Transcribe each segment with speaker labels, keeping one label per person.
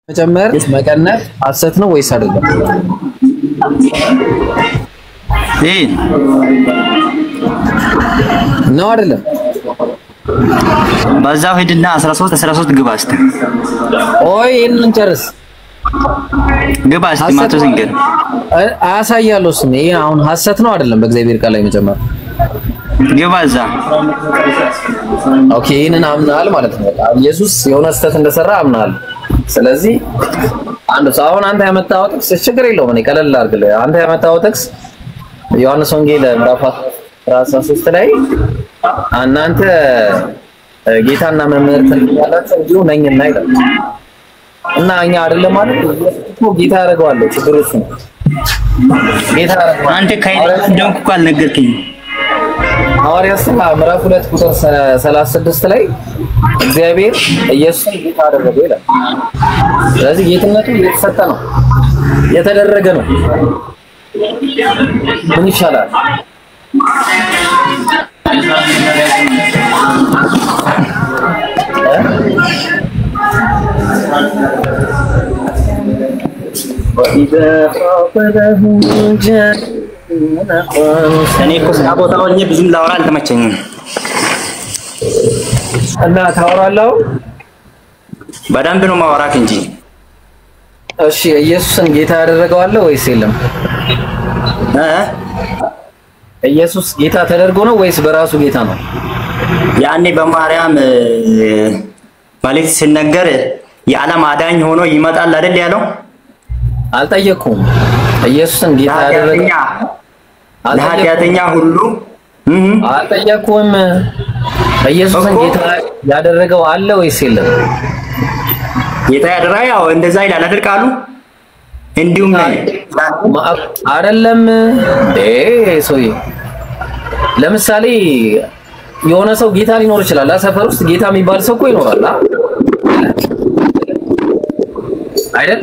Speaker 1: መጨመር መቀነስ ሐሰት ነው ወይስ አይደለም? ነው አይደለም?
Speaker 2: በዛው ሄድና 13 ግባ እስቲ።
Speaker 1: ኦይ እንን ጨርስ
Speaker 2: ግባ እስቲ ማቶ ዝንገር
Speaker 1: አሳያለሁ። ስም ይሄ አሁን ሐሰት ነው አይደለም? በእግዚአብሔር ቃል ላይ መጨመር
Speaker 2: ግባ እዛ።
Speaker 1: ኦኬ ይሄንን አምናል ማለት ነው። ኢየሱስ የሆነ ስህተት እንደሰራ አምናል። ስለዚህ አንዱ አሁን አንተ ያመጣው ጥቅስ ችግር የለውም። እኔ ቀለል አድርግልህ። አንተ ያመጣው ጥቅስ ዮሐንስ ወንጌል ምዕራፍ 13 ላይ እናንተ ጌታና መምህር ትላላችሁ እንዲሁ ነኝና ይላል እና እኛ አይደለም ማለት ነው። ጌታ ያደርገዋል። ችግሩ እሱ ነው። ጌታ ያደርገዋል።
Speaker 2: አንተ ካይደንኩ እንደውም እኮ አልነገርከኝም።
Speaker 1: ሐዋርያት ሥራ ምዕራፍ 2 ቁጥር 36 ላይ እግዚአብሔር ኢየሱስን ጌታ አደረገው ይላል። ስለዚህ ጌትነቱ የተሰጠ ነው፣ የተደረገ ነው። ምን ይሻላል?
Speaker 2: እኔ እኮ ስራ ቦታ ሆኜ ብዙም ላወራ አልተመቸኝም
Speaker 1: እና ታወራለህ።
Speaker 2: በደንብ ነው ማወራክ እንጂ።
Speaker 1: እሺ ኢየሱስን ጌታ ያደረገው አለ ወይስ የለም? ኢየሱስ ጌታ ተደርጎ ነው ወይስ በራሱ ጌታ ነው?
Speaker 2: ያኔ በማርያም መልእክት ሲነገር የዓለም አዳኝ ሆኖ ይመጣል አይደል ያለው?
Speaker 1: አልጠየኩም። ኢየሱስን ጌታ ያደረገው
Speaker 2: ለኃጢአተኛ ሁሉ
Speaker 1: አልጠየኩም። ኢየሱስን ጌታ ያደረገው አለ ወይስ የለም?
Speaker 2: ጌታ ያደረገው ያው እንደዛ ይላል አይደል ቃሉ? እንዲሁም
Speaker 1: አይደለም ሶይ ለምሳሌ የሆነ ሰው ጌታ ሊኖር ይችላል። ሰፈር ውስጥ ጌታ የሚባል ሰው እኮ ይኖራል አይደል?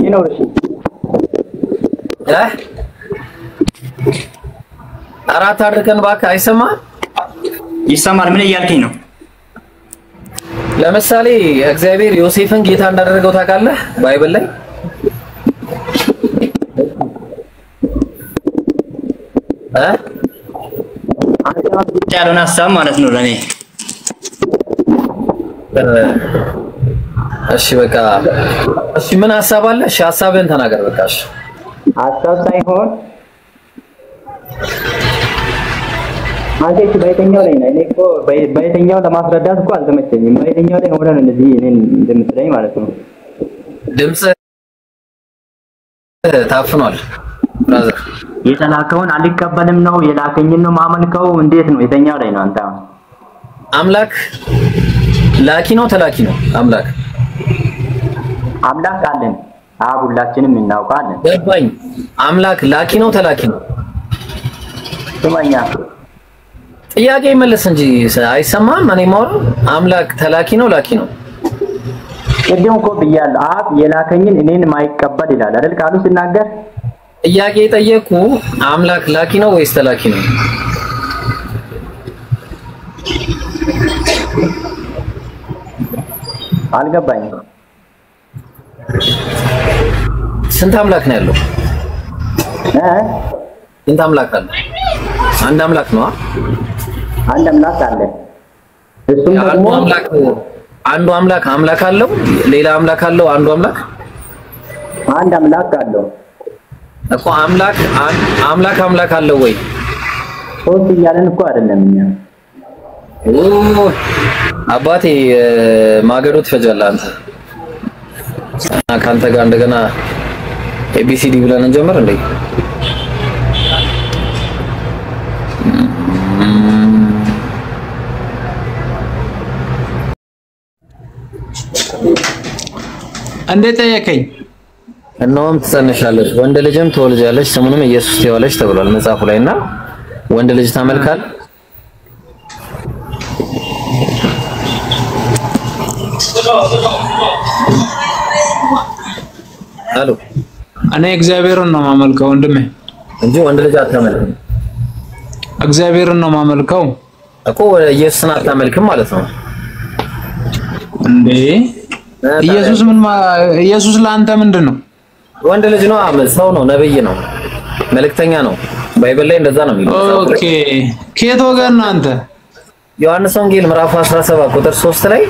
Speaker 2: ይኖር
Speaker 1: አራት አድርገን እባክህ። አይሰማም?
Speaker 2: ይሰማል። ምን እያልከኝ ነው?
Speaker 1: ለምሳሌ እግዚአብሔር ዮሴፍን ጌታ እንዳደረገው ታውቃለህ? ባይብል ላይ
Speaker 2: ያለውን ሀሳብ ማለት ነው ለኔ።
Speaker 1: እሺ በቃ እሺ፣ ምን ሀሳብ አለ? እሺ ሀሳብህን ተናገር በቃ። እሺ
Speaker 2: ሀሳብ ሳይሆን አንተ እሺ በየትኛው ላይ ነው? እኔ እኮ በየትኛው ለማስረዳት እኮ አልተመቸኝም። በየትኛው ላይ ሆነ ነው እንደዚህ እኔን እንደምትለኝ ማለት ነው።
Speaker 1: ድምጽ ታፍኗል ብራዘር።
Speaker 2: የተላከውን አልቀበልም ነው የላከኝን ነው ማመልከው? እንዴት ነው? የትኛው ላይ ነው አንተ?
Speaker 1: አምላክ ላኪ ነው ተላኪ ነው?
Speaker 2: አምላክ አለን። ሁላችንም እናውቃለን።
Speaker 1: ገባኝ። አምላክ ላኪ ነው ተላኪ ነው?
Speaker 2: ስማኛ
Speaker 1: ጥያቄ መልስ እንጂ አይሰማም። እኔ ማውራው አምላክ ተላኪ ነው ላኪ ነው?
Speaker 2: ቅድም እኮ ብያለሁ። አብ የላከኝን እኔን ማይቀበል ይላል አይደል ቃሉ ሲናገር።
Speaker 1: ጥያቄ ጠየቁ። አምላክ ላኪ ነው ወይስ ተላኪ ነው?
Speaker 2: አልገባኝም።
Speaker 1: ስንት አምላክ ነው ያለው? ስንት አምላክ አለ? አንድ አምላክ ነው።
Speaker 2: አንድ አምላክ አለ። እሱም ደግሞ
Speaker 1: አንዱ አምላክ አለው። ሌላ አምላክ አለው። አንዱ
Speaker 2: አንድ አምላክ አለው
Speaker 1: እኮ። አምላክ አለው ወይ?
Speaker 2: ሶስት እያለን እኮ አይደለም እኛ።
Speaker 1: አባቴ ማገዶ ትፈጃለህ አንተ። ካንተ ጋር እንደገና ኤቢሲዲ ብለን እንጀምር እንዴ?
Speaker 3: እንዴት ጠየቀኝ?
Speaker 1: እነሆም ትጸንሻለሽ፣ ወንድ ልጅም ትወልጃለሽ፣ ስሙንም ኢየሱስ ትይዋለሽ ተብሏል መጽሐፉ ላይና ወንድ ልጅ ታመልካል። አሎ
Speaker 3: እኔ እግዚአብሔርን ነው ማመልከው ወንድሜ
Speaker 1: እንጂ ወንድ ልጅ አታመልክም።
Speaker 3: እግዚአብሔርን ነው ማመልከው
Speaker 1: እኮ ኢየሱስን አታመልክም ማለት ነው
Speaker 3: እንዴ? ኢየሱስ ለአንተ ምንድነው?
Speaker 1: ወንድ ልጅ ነው፣ ሰው ነው፣ ነብይ ነው፣ መልእክተኛ ነው። ባይብል ላይ እንደዛ ነው የሚለው።
Speaker 3: ኦኬ ከየት ወገን ነው አንተ?
Speaker 1: ዮሐንስ ወንጌል ምዕራፍ 17 ቁጥር 3 ላይ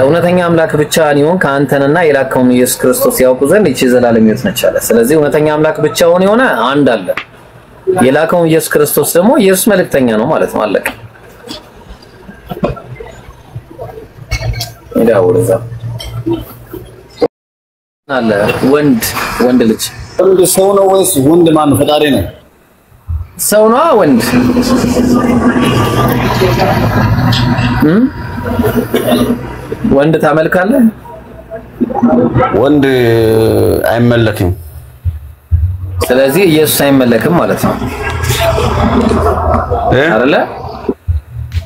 Speaker 1: እውነተኛ አምላክ ብቻ ነው ከአንተንና የላከውን ኢየሱስ ክርስቶስ ያውቁ ዘንድ ይህች ዘላለም ሕይወት ነች አለ። ስለዚህ እውነተኛ አምላክ ብቻውን የሆነ አንድ አለ። የላከውን ኢየሱስ ክርስቶስ ደግሞ ኢየሱስ መልእክተኛ ነው ማለት ነው። አለቀ። ይዳውርዛ አለ ወንድ ልጅ
Speaker 4: ሰው ነው ወይስ ወንድ ማን ነው? ፈጣሪ ነው።
Speaker 1: ሰው ነው ወንድ ወንድ ታመልካለህ?
Speaker 4: ወንድ አይመለክም።
Speaker 1: ስለዚህ ኢየሱስ አይመለክም ማለት ነው አይደለ?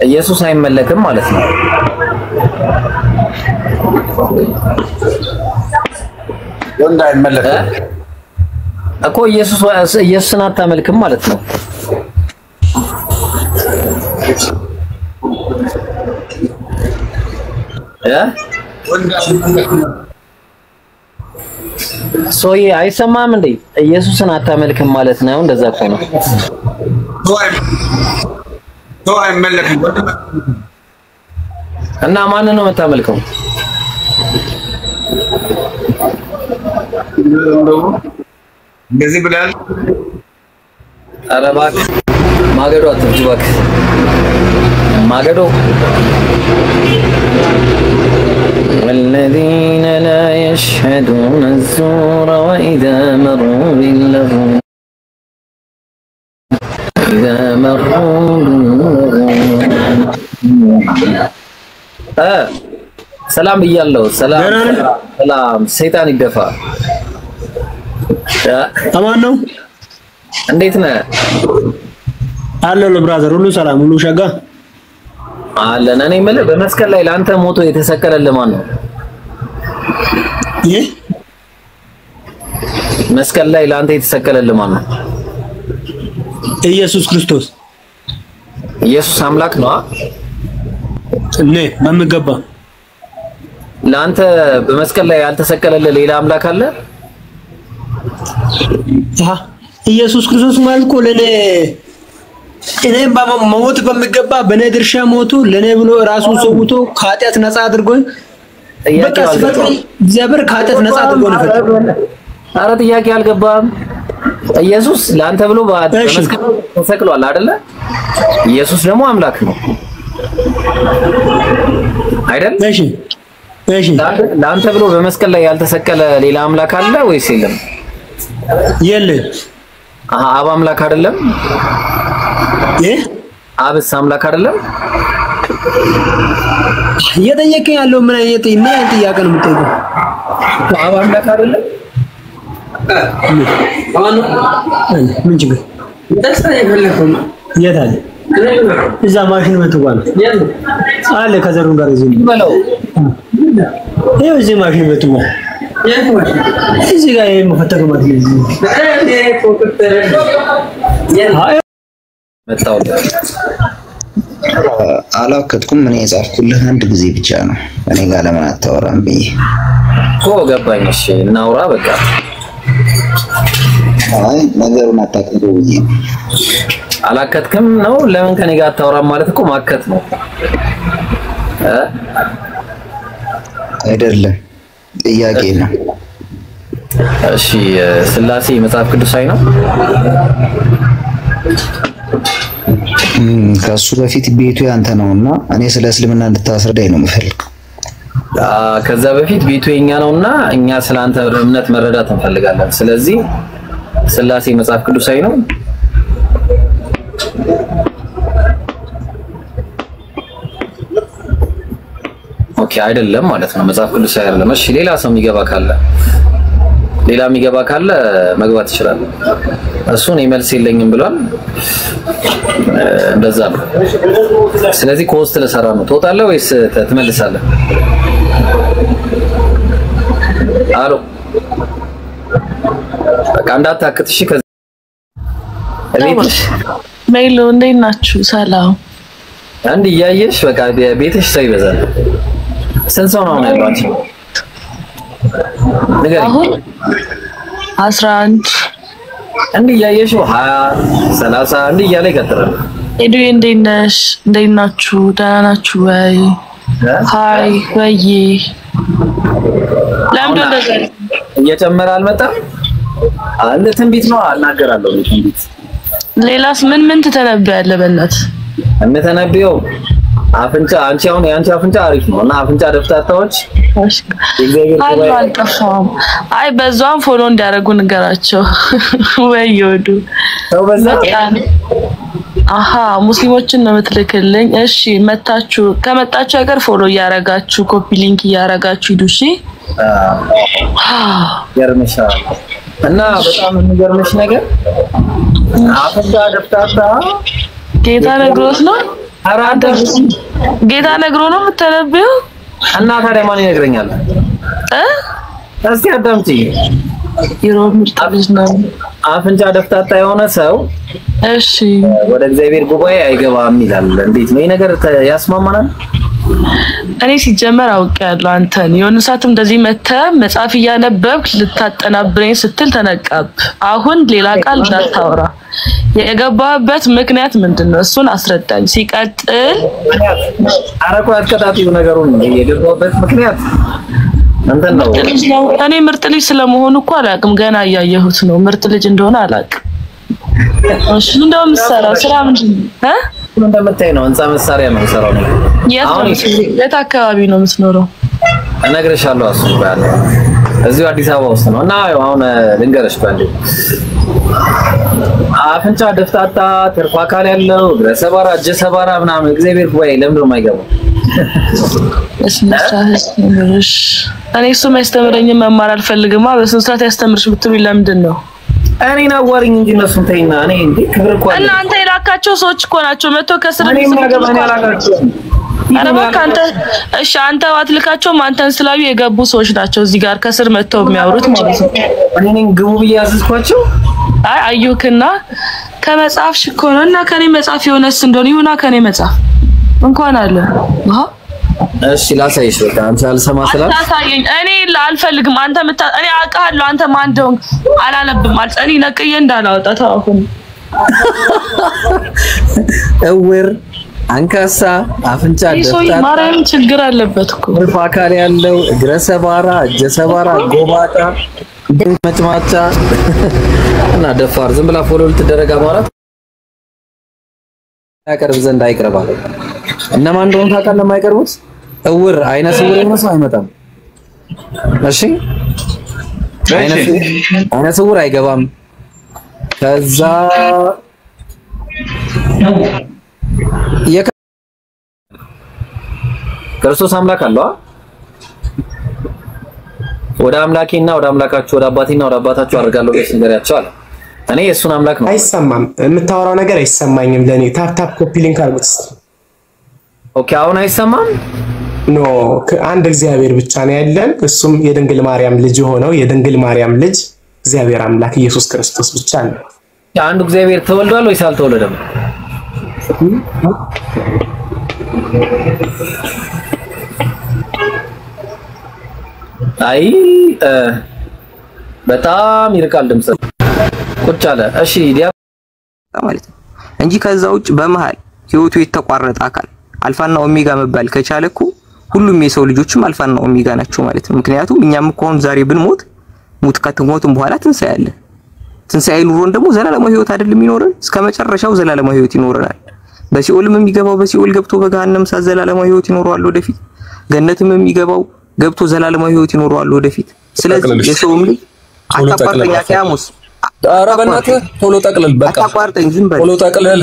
Speaker 1: ኢየሱስ አይመለክም ማለት ነው።
Speaker 4: ወንድ አይመለክም
Speaker 1: እኮ ኢየሱስን አታመልክም ማለት ነው። ሶይ አይሰማም እንዴ? ኢየሱስን አታመልክም ማለት ነው። እንደዛ እኮ ነው።
Speaker 4: ሰው አይመለክም
Speaker 1: እና ማን ነው የምታመልከው?
Speaker 4: እንደዚህ ብላል።
Speaker 1: ኧረ እባክህ ማገዶ አትፍጅ እባክህ ማገዶ والذين لا يشهدون الزور وإذا مروا باللغو ሰላም ብያለሁ። ሰላም ሰይጣን ይደፋ።
Speaker 5: አማን ነው።
Speaker 1: እንዴት ነህ?
Speaker 5: አለሁ ለብራዘር ሁሉ ሰላም ሁሉ ሸጋ
Speaker 1: አለን። እኔ የምልህ በመስቀል ላይ ለአንተ ሞቶ የተሰቀለልህ ማን ነው?
Speaker 5: ይሄ
Speaker 1: መስቀል ላይ ለአንተ የተሰቀለልህ ማን ነው?
Speaker 5: ኢየሱስ ክርስቶስ።
Speaker 1: ኢየሱስ አምላክ ነው።
Speaker 5: እኔ በሚገባ
Speaker 1: ለአንተ በመስቀል ላይ ያልተሰቀለልህ ሌላ አምላክ አለ?
Speaker 5: ኢየሱስ ክርስቶስ ማለት እኮ ለኔ እኔም በመሞት በሚገባ በኔ ድርሻ ሞቱ ለኔ ብሎ ራሱን ሰውቶ ከኃጢአት ነፃ አድርጎኝ እግዚአብሔር ከኃጢአት ነፃ አድርጎ ነው ፈጠረው።
Speaker 1: ኧረ ጥያቄ አልገባም። ኢየሱስ ለአንተ ብሎ በመስቀል ተሰቅሏል አይደለ? ኢየሱስ ደግሞ አምላክ ነው አይደል?
Speaker 5: እሺ
Speaker 1: ለአንተ ብሎ በመስቀል ላይ ያልተሰቀለ ሌላ አምላክ አለ ወይስ የለም?
Speaker 5: የለም።
Speaker 1: አብ አምላክ አይደለም? አብስ አምላክ አይደለም?
Speaker 5: እየጠየቀኝ ያለው ምን አይነት ጥያቄ ነው የምትጠይቀው?
Speaker 1: አብ አምላክ አይደለም?
Speaker 5: ምን ችግር የት አለ? እዛ ማሽን መጥቷል አለ ከዘሩ ጋር እዚህ
Speaker 1: በለው።
Speaker 5: ይኸው እዚህ ማሽን መጥቷል። እዚህ ጋር የምፈተገው ማለት ነው።
Speaker 1: መጣው
Speaker 6: አላከትኩም። እኔ የጻፍኩልህ አንድ ጊዜ ብቻ ነው። እኔ ጋር ለምን አታወራም ብዬ
Speaker 1: እኮ ገባኝ። እሺ እናውራ በቃ።
Speaker 6: አይ ነገሩን አታውቅም ብዬ
Speaker 1: አላከትክም ነው። ለምን ከኔ ጋር አታወራም ማለት እኮ ማከት ነው
Speaker 6: አይደለም፣ ጥያቄ ነው።
Speaker 1: እሺ ስላሴ መጽሐፍ ቅዱሳዊ ነው?
Speaker 6: ከሱ በፊት ቤቱ ያንተ ነውና እኔ ስለ እስልምና እንድታስረዳኝ ነው የምፈልገው።
Speaker 1: ከዛ በፊት ቤቱ የኛ ነውና እኛ ስላንተ እምነት መረዳት እንፈልጋለን። ስለዚህ ስላሴ መጽሐፍ ቅዱሳዊ ነው? ኦኬ አይደለም ማለት ነው። መጽሐፍ ቅዱሳዊ አይደለም። እሺ ሌላ ሰው የሚገባ ካለ መግባት ይችላል። እሱን መልስ የለኝም ብሏል። እንደዛ ነው። ስለዚህ ኮስት ለሰራ ነው። ትወጣለህ ወይስ ትመልሳለህ? አሎ በቃ እንዳታክት። እሺ ከዚህ ቤትሽ
Speaker 7: ሜሎ እንዴት ናችሁ? ሰላም
Speaker 1: አንድ እያየሽ በቃ ቤትሽ ሰው ይበዛል። ስንት ሰው ነው ያላችሁ?
Speaker 7: አሁን 11
Speaker 1: እንዲህ ያየሽው 20 30 እንዲህ እያለ ይቀጥላል።
Speaker 7: ኤዱ እንዴት ነሽ? እንዴት ናችሁ? ደህና ናችሁ ወይ? ሃይ ወይ ለምን እንደዛ
Speaker 1: እየጨመረ አልመጣም? አንተ ትንቢት ነው አናገራለሁ ትንቢት።
Speaker 7: ሌላስ ምን ትተነብያለህ? በእናትህ
Speaker 1: እምተነብየው አፍንጫ አንቺ አሁን ያንቺ አፍንጫ አሪፍ ነው እና አፍንጫ ደፍታታዎች
Speaker 7: አልጠፋም። አይ በዛም ፎሎ እንዲያደርጉ ንገራቸው ወይ ይወዱ
Speaker 1: ሰው በዛ
Speaker 7: አሃ ሙስሊሞችን ነው የምትልክልኝ? እሺ ከመጣችሁ አይቀር ፎሎ እያረጋችሁ ኮፒ ሊንክ እያረጋችሁ ሂዱ። እሺ
Speaker 1: ገርምሻል። እና በጣም የሚገርምሽ ነገር አፍንጫ ደፍታታ
Speaker 7: ጌታ ነግሮት ነው
Speaker 1: አራዳ
Speaker 7: ጌታ ነግሮ ነው የምትተነብየው?
Speaker 1: እና ታዲያ ማን ይነግረኛል? እስኪ አዳምጪ።
Speaker 7: ይሮም ምርጥልጅ ነው
Speaker 1: አፍንጫ ደፍታታ የሆነ ሰው
Speaker 7: እሺ
Speaker 1: ወደ እግዚአብሔር ጉባኤ አይገባም ይላል። እንዴት ነው ይሄ ነገር ያስማማናል?
Speaker 7: እኔ ሲጀመር አውቄያለሁ አንተን የሆነ ሰዓትም እንደዚህ መጽሐፍ እያነበብክ ልታጠናብረኝ ስትል ተነቃብ። አሁን ሌላ ቃል እንዳታወራ። የገባበት ምክንያት ምንድነው? እሱን አስረዳኝ። ሲቀጥል
Speaker 1: አረቆ አትከታተዩ ነገሩን የገባበት ምክንያት እንትን ነው።
Speaker 7: እኔ ምርጥ ልጅ ስለመሆኑ እኮ አላውቅም። ገና እያየሁት ነው። ምርጥ ልጅ እንደሆነ አላውቅም። እሺ እንደውም ስራ ምንድነው?
Speaker 1: እንደምታይ ነው ህንጻ መሳሪያ ነው ሰራው ነው።
Speaker 7: የት አካባቢ ነው የምትኖረው?
Speaker 1: እነግርሻለሁ። እሱ ባለ እዚሁ አዲስ አበባ ውስጥ ነው። እና አሁን ልንገርሽ ባንዴ አፍንጫ ደፍታታ ትርፍ አካል ያለው ግረሰባራ እጀሰባራ ምናምን እግዚአብሔር ጉባኤ ለምን ነው የማይገባው? እኔ እሱ ማስተምረኝ መማር አልፈልግማ። በስነ ስርዓት ያስተምርሽ ብትሉኝ ለምንድን ነው? እኔ ነው ወሪኝ እንጂ እነሱን ተይና እኔ እንዴ ክብር እኮ አለ።
Speaker 7: እናንተ የላካቸው ሰዎች እኮ ናቸው መጥቶ ከስር
Speaker 1: እኔ ማገባኝ አላካቸው።
Speaker 7: አንተ እሺ አንተ አትልካቸውም። አንተን ስላዩ የገቡ ሰዎች ናቸው እዚህ ጋር ከስር መጥተው የሚያወሩት ማለት ነው።
Speaker 1: እኔ ነኝ ግቡ ብያዝኳቸው።
Speaker 7: አይ አዩክና ከመጽሐፍ ሽኮነና ከኔ መጽሐፍ የሆነስ እንደሆነ ይሁና ከኔ መጽሐፍ እንኳን አለ
Speaker 1: እሺ ላሳይሽ። በቃ አንቺ አልሰማ ስላል
Speaker 7: አታሳየኝ። እኔ አልፈልግም። አንተ እኔ አውቃለሁ አንተ ማን እንደሆንክ። አላለብም እኔ ነቅዬ እንዳላወጣ ታውቁን እውር
Speaker 1: አንካሳ አፍንጫ
Speaker 7: ደፍታ ማርያም ችግር አለበት እኮ
Speaker 1: ወልፍ አካል ያለው እግረ ሰባራ እጀ ሰባራ ጎባጣ መጭማጫ እና ደፋር ዝም ብላ ፎሎ ልትደረጋ ማለት ያቀርብ ዘንድ አይቀርባል። እነማን እንደሆነ ታውቃለህ? የማይቀርቡት እውር አይነ ስውር የሆነ ሰው አይመጣም። እሺ አይነ ስውር አይገባም። ከዛ ክርስቶስ አምላክ አለው። ወደ አምላኬና ወደ አምላካችሁ ወደ አባቴና ወደ አባታችሁ አድርጋለሁ ብለሽ ንገሪያቸው አለ። እኔ የእሱን አምላክ ነው።
Speaker 8: አይሰማም፣ የምታወራው ነገር አይሰማኝም ለኔ። ታፕ ኮፒ ሊንክ አድርጉት።
Speaker 1: ኦኬ አሁን አይሰማም?
Speaker 8: ኖ አንድ እግዚአብሔር ብቻ ነው ያለን፣ እሱም የድንግል ማርያም ልጅ ሆነው የድንግል ማርያም ልጅ እግዚአብሔር አምላክ ኢየሱስ ክርስቶስ ብቻ ነው።
Speaker 1: አንዱ እግዚአብሔር ተወልዷል ወይስ አልተወለደም? አይ በጣም ይርቃል ድምጽ ቁጭ አለ። እሺ ዲያ
Speaker 9: ማለት ነው እንጂ ከዛ ውጭ በመሃል ህይወቱ የተቋረጠ አካል አልፋና ኦሜጋ መባል ከቻለኩ ሁሉም የሰው ልጆችም አልፋና ኦሜጋ ናቸው ማለት ነው። ምክንያቱም እኛም እኮ አሁን ዛሬ ብንሞት ሙት ከተሞቱም በኋላ ትንሳኤ አለ። ትንሳኤ ኑሮን ደግሞ ዘላለማዊ ህይወት አይደለም የሚኖረን፣ እስከመጨረሻው ዘላለማዊ ህይወት ይኖረናል። በሲኦልም የሚገባው በሲኦል ገብቶ በገሃነም ሳት ዘላለማዊ ህይወት ይኖረዋል ወደፊት። ገነትም የሚገባው ገብቶ ዘላለማዊ ህይወት ይኖረዋል ወደፊት። ስለዚህ የሰውም ልጅ አታቋርጠኝ አቂያሙስ።
Speaker 10: ኧረ በእናትህ ቶሎ ጠቅልል። በቃ
Speaker 9: አታቋርጠኝ፣ ዝም በል
Speaker 10: ቶሎ ጠቅልል።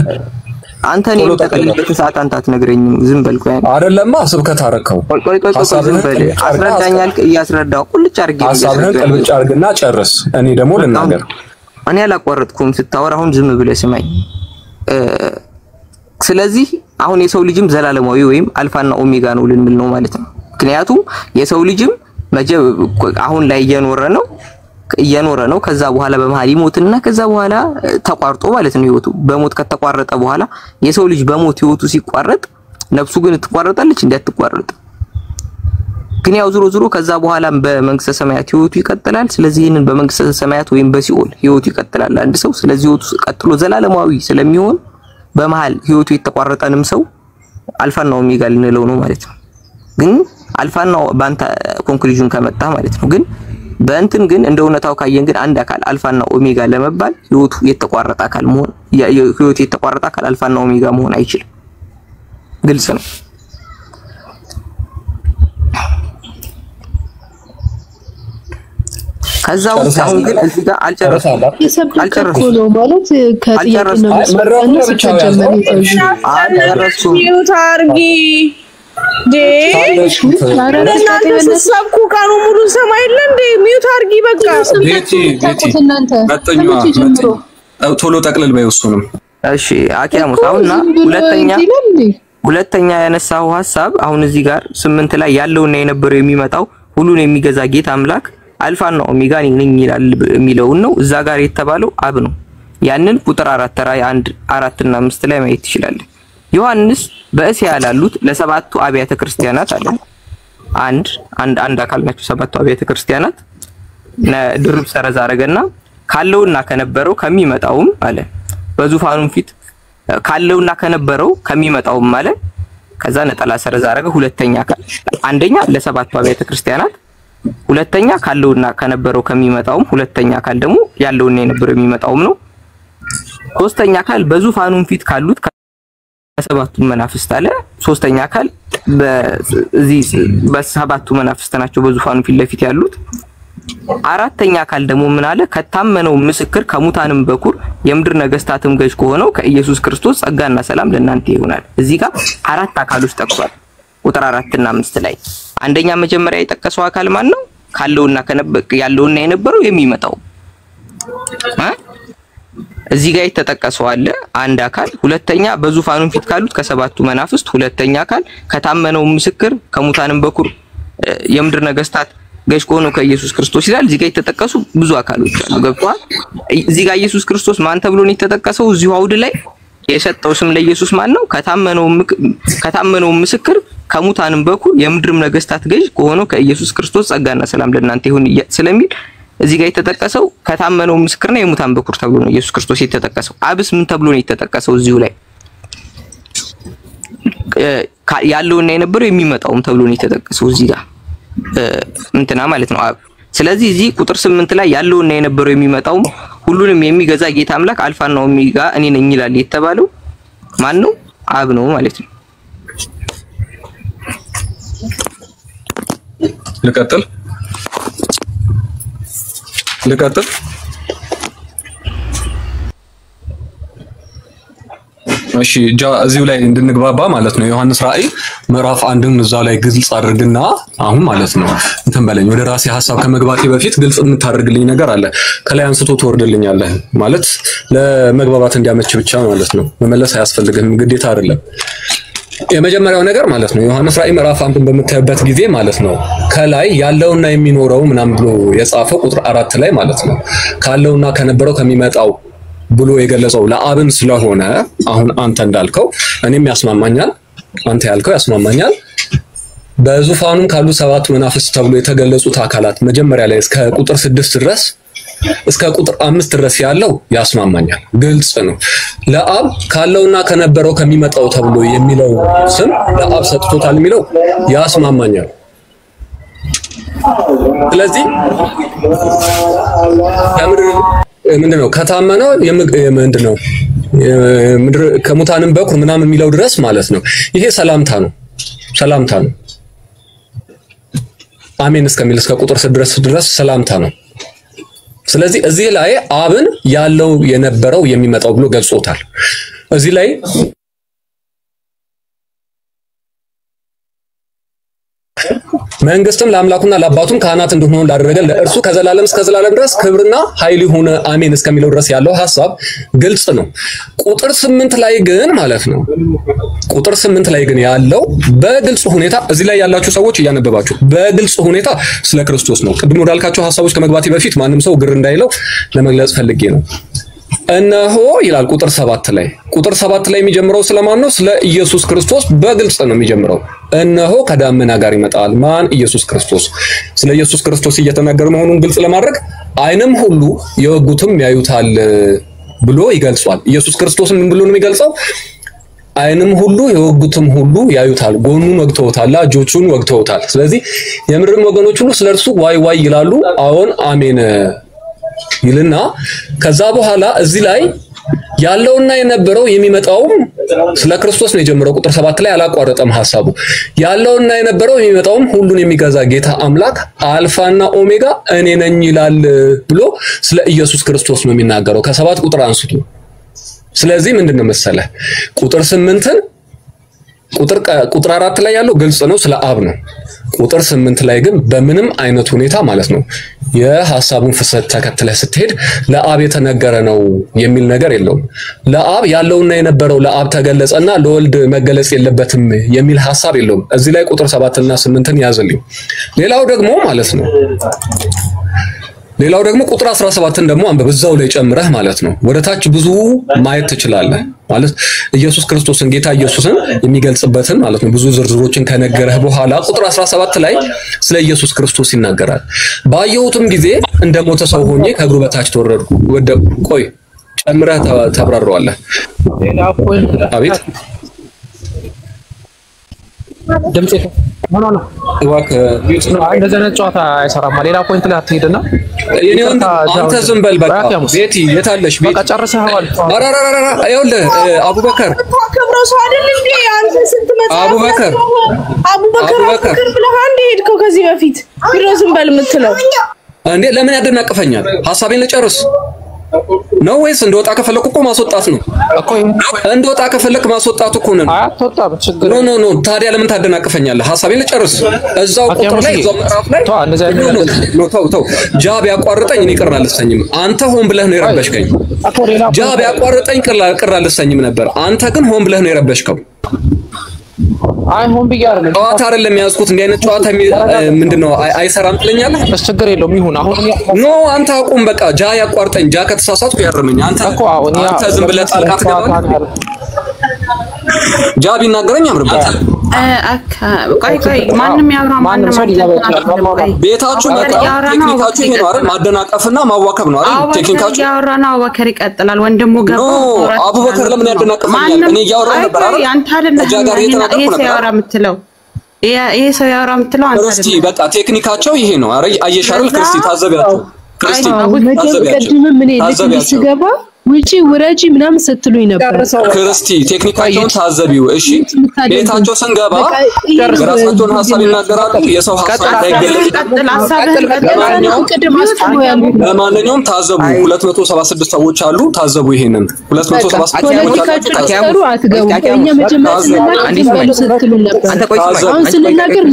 Speaker 9: አንተ ነው የምጠቅልልበትን ሰዓት አንተ አትነግረኝም። ዝም በል ቆይ።
Speaker 10: አይደለማ ስብከት አረከው።
Speaker 9: ቆይ ዝም በል። አስረዳኛል እያስረዳው ቁልጭ አድርጌ
Speaker 10: ሐሳብህን ቅልብጭ አድርግና ጨርስ። እኔ ደግሞ ልናገር።
Speaker 9: እኔ አላቋረጥኩም ስታወራ፣ አሁን ዝም ብለህ ስማኝ። ስለዚህ አሁን የሰው ልጅም ዘላለማዊ ወይም አልፋና ኦሜጋ ነው ልንል ነው ማለት ነው። ምክንያቱም የሰው ልጅም አሁን ላይ እየኖረ ነው። ከዛ በኋላ በመሃል ይሞትና ከዛ በኋላ ተቋርጦ ማለት ነው ህይወቱ። በሞት ከተቋረጠ በኋላ የሰው ልጅ በሞት ህይወቱ ሲቋረጥ ነፍሱ ግን ትቋረጣለች እንዳትቋረጥ። ግን ያው ዞሮ ከዛ በኋላም በመንግስተ ሰማያት ህይወቱ ይቀጥላል። ስለዚህ ይሄንን በመንግስተ ሰማያት ወይም በሲኦል ህይወቱ ይቀጥላል አንድ ሰው። ስለዚህ ህይወቱ ቀጥሎ ዘላለማዊ ስለሚሆን በመሃል ህይወቱ የተቋረጠንም ሰው አልፋና ኦሜጋ ልንለው ነው ማለት ነው። ግን አልፋና ባንተ ኮንክሉዥን ከመጣ ማለት ነው። ግን በእንትን ግን እንደ እውነታው ካየን ግን አንድ አካል አልፋና ኦሜጋ ለመባል ህይወቱ የተቋረጠ አካል መሆን ህይወቱ የተቋረጠ አካል አልፋና ኦሜጋ መሆን አይችልም። ግልጽ ነው። ከዛው አሁን ግን እዚህ ጋር አልጨረስኩም
Speaker 7: ነው ማለት ከጥያቄና መልስ ተጀመረ
Speaker 9: አልጨረስኩም
Speaker 11: ታርጊ ሰብኩ ቀኑ ሙሉ ሰማይ ለንዴ ሚውት አርጊ በቃ
Speaker 10: ቤቲ ቶሎ ጠቅልል በይውሱንም
Speaker 9: እሺ አኪያሙስ አሁንና ሁለተኛ ያነሳው ሐሳብ አሁን እዚህ ጋር 8 ላይ ያለውና የነበረው የሚመጣው ሁሉን የሚገዛ ጌታ አምላክ አልፋና ኦሜጋ ነኝ ይላል የሚለው ነው። እዛ ጋር የተባለው አብ ነው። ያንን ቁጥር 4 ተራ 1 4 እና 5 ላይ ማየት ይችላል። ዮሐንስ በእስያ ላሉት ለሰባቱ አብያተ ክርስቲያናት አለ አንድ አካል ናቸው ሰባቱ አብያተ ክርስቲያናት ድርብ ሰረዝ አረገና ካለውና ከነበረው ከሚመጣውም አለ በዙፋኑም ፊት ካለውና ከነበረው ከሚመጣውም አለ ከዛ ነጠላ ሰረዝ አረገ ሁለተኛ አካል አንደኛ ለሰባቱ አብያተ ክርስቲያናት ሁለተኛ ካለውና ከነበረው ከሚመጣውም ሁለተኛ አካል ደግሞ ያለውና የነበረው የሚመጣውም ነው። ሶስተኛ አካል በዙፋኑም ፊት ካሉት ከሰባቱ መናፍስት አለ ሶስተኛ አካል በዚህ በሰባቱ መናፍስት ናቸው በዙፋኑ ፊት ለፊት ያሉት። አራተኛ አካል ደግሞ ምን አለ ከታመነው ምስክር ከሙታንም በኩር የምድር ነገስታትም ገዥ ከሆነው ከኢየሱስ ክርስቶስ ጸጋና ሰላም ለእናንተ ይሆናል። እዚህ ጋር አራት አካሎች ተጠቅሷል ቁጥር 4 እና 5 ላይ። አንደኛ መጀመሪያ የጠቀሰው አካል ማን ነው? ካለውና ያለውና የነበረው የሚመጣው እዚህ ጋር የተጠቀሰው አለ አንድ አካል። ሁለተኛ በዙፋኑ ፊት ካሉት ከሰባቱ መናፍስት ሁለተኛ አካል ከታመነው ምስክር ከሙታንም በኩር የምድር ነገስታት ገዥ ከሆነው ከኢየሱስ ክርስቶስ ይላል። እዚህ ጋር የተጠቀሱ ብዙ አካሎች አሉ። ገብቷል? እዚህ ጋር ኢየሱስ ክርስቶስ ማን ተብሎ ነው የተጠቀሰው? እዚሁ አውድ ላይ የሰጠው ስም ለኢየሱስ ማን ነው? ከታመነው ምስክር ከሙታንም በኩር የምድርም ነገስታት ገዥ ከሆነው ከኢየሱስ ክርስቶስ ጸጋና ሰላም ለእናንተ ይሁን ስለሚል እዚህ ጋር የተጠቀሰው ከታመነው ምስክርና የሙታን በኩር ተብሎ ነው ኢየሱስ ክርስቶስ የተጠቀሰው። አብስ ምን ተብሎ ነው የተጠቀሰው? እዚሁ ላይ ያለውና የነበረው የሚመጣውም ተብሎ ነው የተጠቀሰው እዚህ ጋር እንትና ማለት ነው አብ። ስለዚህ እዚህ ቁጥር 8 ላይ ያለውና የነበረው የሚመጣውም ሁሉንም የሚገዛ ጌታ አምላክ አልፋና ኦሜጋ እኔ ነኝ ይላል የተባለው ማን ነው? አብ ነው ማለት ነው።
Speaker 10: ልቀጥል እሺ እዚሁ ላይ እንድንግባባ ማለት ነው። ዮሐንስ ራእይ ምዕራፍ 1ን እዛው ላይ ግልጽ አድርግና አሁን ማለት ነው እንትን በለኝ ወደ ራሴ ሐሳብ ከመግባቴ በፊት ግልጽ የምታደርግልኝ ነገር አለ። ከላይ አንስቶ ትወርድልኛለህ ማለት ለመግባባት እንዲያመች ብቻ ማለት ነው። መመለስ አያስፈልግም፣ ግዴታ አይደለም። የመጀመሪያው ነገር ማለት ነው ዮሐንስ ራእይ ምዕራፍ 1ን በምታዩበት ጊዜ ማለት ነው ከላይ ያለውና የሚኖረው ምናምን ብሎ የጻፈው ቁጥር 4 ላይ ማለት ነው ካለውና ከነበረው ከሚመጣው ብሎ የገለጸው ለአብን ስለሆነ አሁን አንተ እንዳልከው እኔም ያስማማኛል፣ አንተ ያልከው ያስማማኛል። በዙፋኑም ካሉ ሰባቱ መናፍስት ተብሎ የተገለጹት አካላት መጀመሪያ ላይ እስከ ቁጥር 6 ድረስ እስከ ቁጥር 5 ድረስ ያለው ያስማማኛል፣ ግልጽ ነው። ለአብ ካለውና ከነበረው ከሚመጣው ተብሎ የሚለው ስም ለአብ ሰጥቶታል የሚለው ያስማማኛል። ስለዚህ ምንድነው ከታመነው ምንድነው ምድር ከሙታንም በኩር ምናምን የሚለው ድረስ ማለት ነው ይሄ ሰላምታ ነው። አሜን እስከሚል እስከ ቁጥር 6 ድረስ ሰላምታ ነው። ስለዚህ እዚህ ላይ አብን ያለው የነበረው የሚመጣው ብሎ ገልጾታል። እዚህ ላይ መንግስትም ለአምላኩና ለአባቱም ካህናት እንደሆኑ ላደረገ ለእርሱ ከዘላለም እስከ ዘላለም ድረስ ክብርና ኃይል ይሁን አሜን እስከሚለው ድረስ ያለው ሐሳብ ግልጽ ነው። ቁጥር 8 ላይ ግን ማለት ነው ቁጥር 8 ላይ ግን ያለው በግልጽ ሁኔታ እዚህ ላይ ያላችሁ ሰዎች እያነበባችሁ በግልጽ ሁኔታ ስለ ክርስቶስ ነው። ቅድም ወዳልካቸው ሐሳቦች ከመግባቴ በፊት ማንም ሰው ግር እንዳይለው ለመግለጽ ፈልጌ ነው። እነሆ ይላል ቁጥር 7 ላይ። ቁጥር 7 ላይ የሚጀምረው ስለማን ነው? ስለ ኢየሱስ ክርስቶስ በግልጽ ነው የሚጀምረው። እነሆ ከዳመና ጋር ይመጣል። ማን? ኢየሱስ ክርስቶስ። ስለ ኢየሱስ ክርስቶስ እየተናገረ መሆኑን ግልጽ ለማድረግ ዓይንም ሁሉ የወጉትም ያዩታል ብሎ ይገልጿል። ኢየሱስ ክርስቶስን ምን ብሎ ነው የሚገልጸው? ዓይንም ሁሉ የወጉትም ሁሉ ያዩታል። ጎኑን ወግተውታል፣ እጆቹን ወግተውታል። ስለዚህ የምድርም ወገኖች ሁሉ ስለርሱ ዋይ ዋይ ይላሉ። አዎን አሜን ይልና ከዛ በኋላ እዚህ ላይ ያለውና የነበረው የሚመጣውም ስለ ክርስቶስ ነው የጀመረው። ቁጥር 7 ላይ አላቋረጠም ሐሳቡ። ያለውና የነበረው የሚመጣውም ሁሉን የሚገዛ ጌታ አምላክ አልፋና ኦሜጋ እኔ ነኝ ይላል ብሎ ስለ ኢየሱስ ክርስቶስ ነው የሚናገረው ከ7 ቁጥር አንስቶ። ስለዚህ ምንድነው መሰለ ቁጥር 8ን ቁጥር 4 ላይ ያለው ግልጽ ነው ስለ አብ ነው። ቁጥር 8 ላይ ግን በምንም አይነት ሁኔታ ማለት ነው የሐሳቡን ፍሰት ተከትለህ ስትሄድ ለአብ የተነገረ ነው የሚል ነገር የለውም። ለአብ ያለውና የነበረው ለአብ ተገለጸና ለወልድ መገለጽ የለበትም የሚል ሐሳብ የለውም። እዚህ ላይ ቁጥር 7 እና 8ን ያዝልኝ። ሌላው ደግሞ ቁጥር 17ን ደግሞ አንበብ እዛው ላይ ጨምረህ ማለት ነው ወደታች ብዙ ማየት ትችላለህ። ማለት ኢየሱስ ክርስቶስን ጌታ ኢየሱስን የሚገልጽበትን ማለት ነው ብዙ ዝርዝሮችን ከነገረህ በኋላ ቁጥር 17 ላይ ስለ ኢየሱስ ክርስቶስ ይናገራል። ባየሁትም ጊዜ እንደሞተ ሰው ሆኜ ከእግሩ በታች ተወረድኩ። ቆይ ጨምረህ ተብራራዋለህ። አቤት
Speaker 1: ድምጽ ነው እንደዛ ነው ጨዋታ አይሰራም። ሌላ ፖይንት ላይ አትሄድና
Speaker 10: አንተ ዝም በል በቃ። ቤቲ የታለሽ? ቤቲ
Speaker 1: በቃ ጨርሰሃል።
Speaker 10: አራራራ አይወልህ አቡበከር
Speaker 11: ታከብረው ሰው አይደል እንዴ? አንተ ስንት መጣ?
Speaker 10: አቡበከር
Speaker 11: ፍቅር ብለህ አንዴ ሄድከው ከዚህ በፊት ቢሮ ዝም በል የምትለው
Speaker 10: እንዴ? ለምን ያደናቅፈኛል? ሐሳቤን ልጨርስ ነው ወይስ እንደወጣ ከፈለኩ እኮ ማስወጣት ነው እኮ። እንደወጣ ከፈለክ ማስወጣቱ እኮ ነው።
Speaker 1: አትወጣም ችግር
Speaker 10: ኖ ታዲያ ለምን ታደናቅፈኛለህ? ሐሳቤን ልጨርስ። እዛው ቁጥር ላይ እዛው ምዕራፍ ላይ ተው ጃብ ያቋርጠኝ እኔ ቅር አልሰኝም። አንተ ሆን ብለህ ነው የረበሽከኝ። ጃብ ያቋርጠኝ ቅር አልሰኝም ነበር። አንተ ግን ሆን ብለህ ነው የረበሽከው።
Speaker 1: አይ ሆን ብዬ አይደለም
Speaker 10: ጨዋታ አይደለም ያዝኩት። እንዲህ አይነት ጨዋታ ምንድነው አይሰራም ትለኛለህ?
Speaker 1: ችግር የለውም ይሁን። አሁን
Speaker 10: ኖ አንተ አቁም በቃ። ጃ ያቋርጠኝ። ጃ ከተሳሳትኩ ያርመኝ። አንተ ዝም ብለህ ጣልቃ ትገባለህ። ጃ ቢናገረኝ ያምርበታል።
Speaker 12: ቆይ ማንም ያወራ ማንም
Speaker 10: ቤታችሁ ቴክኒካችሁ ይሄ ነው አይደል? ማደናቀፍና ማዋከብ ነው አይደል? ቴክኒካችሁ
Speaker 12: ያወራ ነው። አቡበከር ይቀጥላል። ወንድሙ ገባ።
Speaker 10: አቡበከር ለምን ያደናቀፈኛል? እኔ እያወራሁ ነበር አይደል?
Speaker 12: አንተ አይደለም ይሄ ሰው ያወራ የምትለው ይሄ ሰው ያወራ የምትለው አንተ አይደለም።
Speaker 10: ክርስቲ በቃ ቴክኒካቸው ይሄ ነው። አረ አየሻል? ክርስቲ ታዘቢያቸው። ክርስቲ
Speaker 13: ስገባ ውጪ ውረጂ ምናምን ስትሉኝ ነበር።
Speaker 10: ክርስቲ ቴክኒካቸውን ታዘቢው። እሺ ቤታቸው ስንገባ የራሳቸውን ሐሳብ ይናገራሉ። የሰው ሐሳብ እንዳይገለጽ ለማንኛውም ታዘቡ። 276 ሰዎች አሉ። ታዘቡ። ይሄንን 276
Speaker 13: ሰዎች አትገቡ። እኛ መጀመሪያ ስትሉኝ ነበር። አሁን ስንናገር